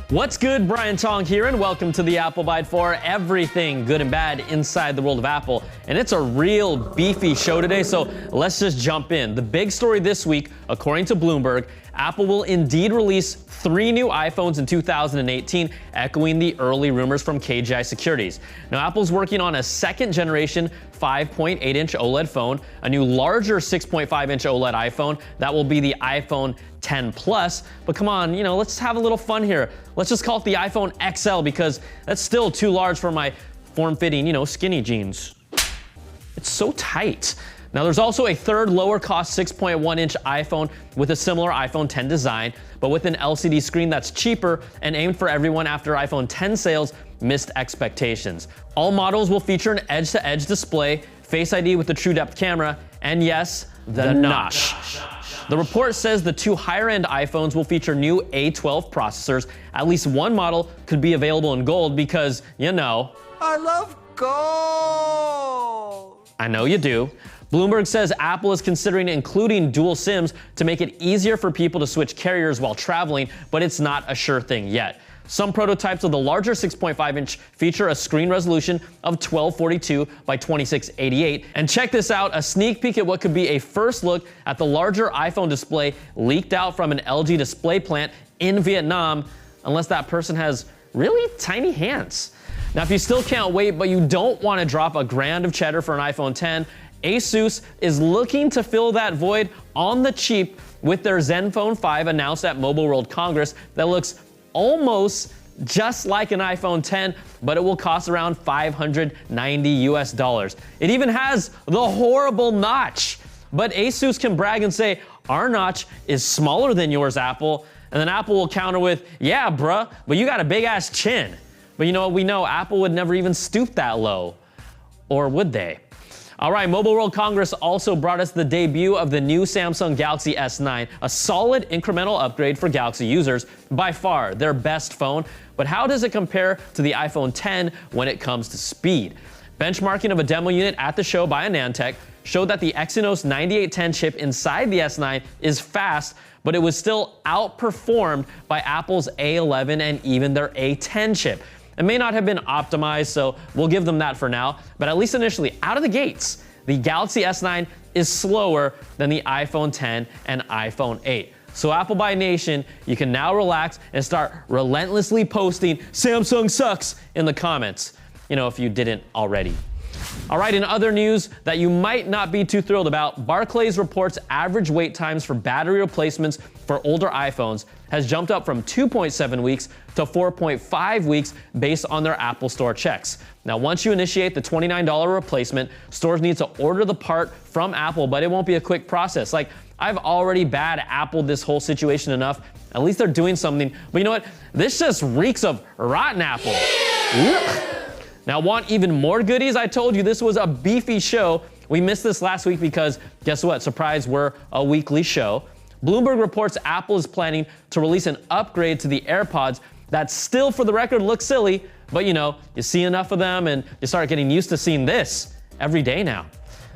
What's good? Brian Tong here, and welcome to the Apple Byte for everything good and bad inside the world of Apple. And it's a real beefy show today, so let's just jump in. The big story this week, according to Bloomberg, Apple will indeed release 3 new iPhones in 2018, echoing the early rumors from KGI Securities. Now, Apple's working on a second generation 5.8-inch OLED phone, a new larger 6.5-inch OLED iPhone that will be the iPhone 10 Plus. But come on, let's have a little fun here. Let's just call it the iPhone XL because that's still too large for my form-fitting, skinny jeans. It's so tight. Now, there's also a third lower-cost 6.1-inch iPhone with a similar iPhone 10 design, but with an LCD screen that's cheaper and aimed for everyone after iPhone 10 sales missed expectations. All models will feature an edge-to-edge display, Face ID with the true depth camera, and yes, the notch. The report says the 2 higher-end iPhones will feature new A12 processors. At least one model could be available in gold because, I love gold! I know you do. Bloomberg says Apple is considering including dual SIMs to make it easier for people to switch carriers while traveling, but it's not a sure thing yet. Some prototypes of the larger 6.5-inch feature a screen resolution of 1242 by 2688. And check this out, a sneak peek at what could be a first look at the larger iPhone display leaked out from an LG display plant in Vietnam, unless that person has really tiny hands. Now, if you still can't wait, but you don't want to drop $1,000 of cheddar for an iPhone 10, Asus is looking to fill that void on the cheap with their Zenfone 5 announced at Mobile World Congress that looks almost just like an iPhone 10, but it will cost around $590 US. It even has the horrible notch. But Asus can brag and say, our notch is smaller than yours, Apple. And then Apple will counter with, yeah, bruh, but you got a big ass chin. But you know what? We know Apple would never even stoop that low. Or would they? All right, Mobile World Congress also brought us the debut of the new Samsung Galaxy S9, a solid incremental upgrade for Galaxy users, by far their best phone. But how does it compare to the iPhone 10 when it comes to speed? Benchmarking of a demo unit at the show by AnandTech showed that the Exynos 9810 chip inside the S9 is fast, but it was still outperformed by Apple's A11 and even their A10 chip. It may not have been optimized, so we'll give them that for now, but at least initially, out of the gates, the Galaxy S9 is slower than the iPhone 10 and iPhone 8. So Apple Byte Nation, you can now relax and start relentlessly posting Samsung sucks in the comments, if you didn't already. All right, in other news that you might not be too thrilled about, Barclays reports average wait times for battery replacements for older iPhones has jumped up from 2.7 weeks to 4.5 weeks based on their Apple Store checks. Now, once you initiate the $29 replacement, stores need to order the part from Apple, but it won't be a quick process. I've already bad Appled this whole situation enough. At least they're doing something. But you know what? This just reeks of rotten apple. Now, want even more goodies? I told you this was a beefy show. We missed this last week because, guess what? Surprise, we're a weekly show. Bloomberg reports Apple is planning to release an upgrade to the AirPods that still, for the record, looks silly, but you see enough of them and you start getting used to seeing this every day now.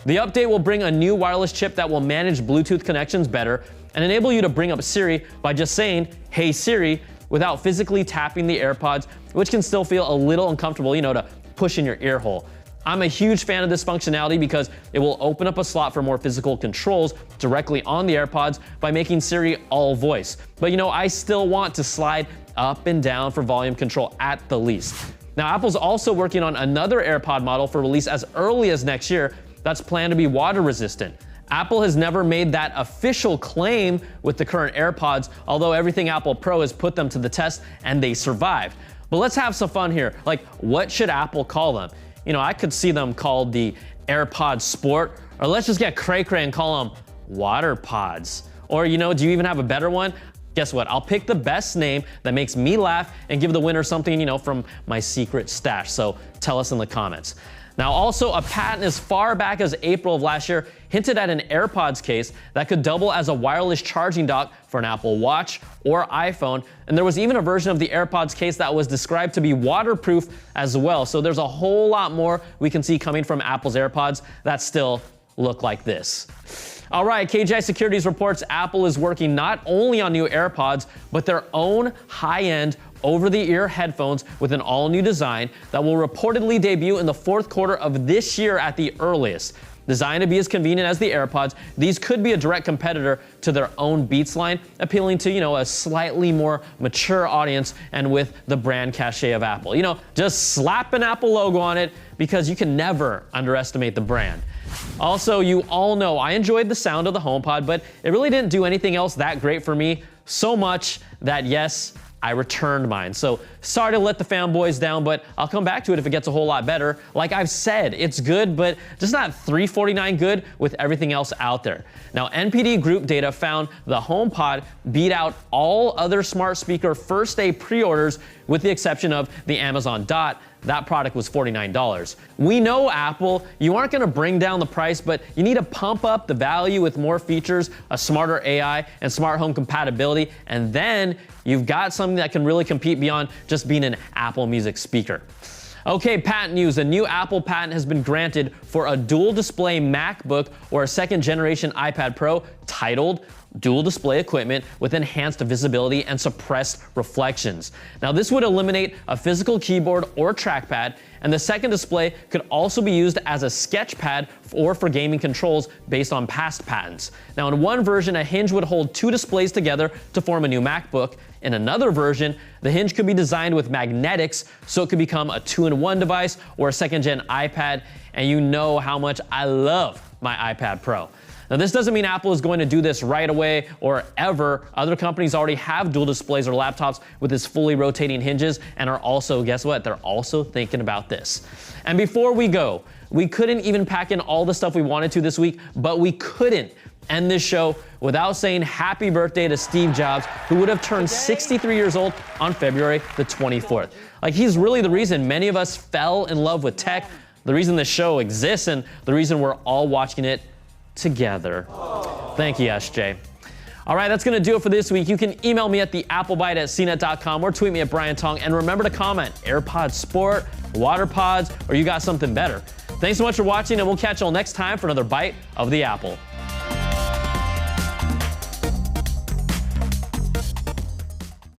The update will bring a new wireless chip that will manage Bluetooth connections better and enable you to bring up Siri by just saying, "Hey Siri," without physically tapping the AirPods, which can still feel a little uncomfortable, to push in your ear hole. I'm a huge fan of this functionality because it will open up a slot for more physical controls directly on the AirPods by making Siri all voice. But I still want to slide up and down for volume control at the least. Now, Apple's also working on another AirPod model for release as early as next year that's planned to be water resistant. Apple has never made that official claim with the current AirPods, although everything Apple Pro has put them to the test and they survived. But let's have some fun here. What should Apple call them? I could see them called the AirPods Sport, or let's just get cray-cray and call them Water Pods. Or, do you even have a better one? Guess what? I'll pick the best name that makes me laugh and give the winner something, from my secret stash. So tell us in the comments. Now, also, a patent as far back as April of last year hinted at an AirPods case that could double as a wireless charging dock for an Apple Watch or iPhone. And there was even a version of the AirPods case that was described to be waterproof as well. So there's a whole lot more we can see coming from Apple's AirPods that's still look like this. All right, KGI Securities reports Apple is working not only on new AirPods, but their own high-end over-the-ear headphones with an all-new design that will reportedly debut in the fourth quarter of this year at the earliest. Designed to be as convenient as the AirPods, these could be a direct competitor to their own Beats line, appealing to, a slightly more mature audience and with the brand cachet of Apple. Just slap an Apple logo on it because you can never underestimate the brand. Also, you all know I enjoyed the sound of the HomePod, but it really didn't do anything else that great for me, so much that yes, I returned mine. So sorry to let the fanboys down, but I'll come back to it if it gets a whole lot better. Like I've said, it's good, but just not $349 good with everything else out there. Now, NPD Group data found the HomePod beat out all other smart speaker first day pre-orders with the exception of the Amazon Dot. That product was $49. We know, Apple, you aren't gonna bring down the price, but you need to pump up the value with more features, a smarter AI, and smart home compatibility, and then you've got something that can really compete beyond just being an Apple Music speaker. Okay, patent news. A new Apple patent has been granted for a dual display MacBook or a second generation iPad Pro titled dual display equipment with enhanced visibility and suppressed reflections. Now, this would eliminate a physical keyboard or trackpad, and the second display could also be used as a sketch pad or for gaming controls based on past patents. Now, in one version, a hinge would hold two displays together to form a new MacBook. In another version, the hinge could be designed with magnetics so it could become a 2-in-1 device or a second-gen iPad, and you know how much I love my iPad Pro. Now, this doesn't mean Apple is going to do this right away or ever. Other companies already have dual displays or laptops with this fully rotating hinges and are also, guess what? They're also thinking about this. And before we go, we couldn't even pack in all the stuff we wanted to this week, but we couldn't end this show without saying happy birthday to Steve Jobs, who would have turned 63 years old on February the 24th. Like, he's really the reason many of us fell in love with tech, the reason this show exists, and the reason we're all watching it together. Thank you, SJ. All right, that's going to do it for this week. You can email me at theapplebyte@cnet.com or tweet me at Brian Tong. And remember to comment AirPods Sport, WaterPods, or you got something better. Thanks so much for watching, and we'll catch you all next time for another Bite of the Apple.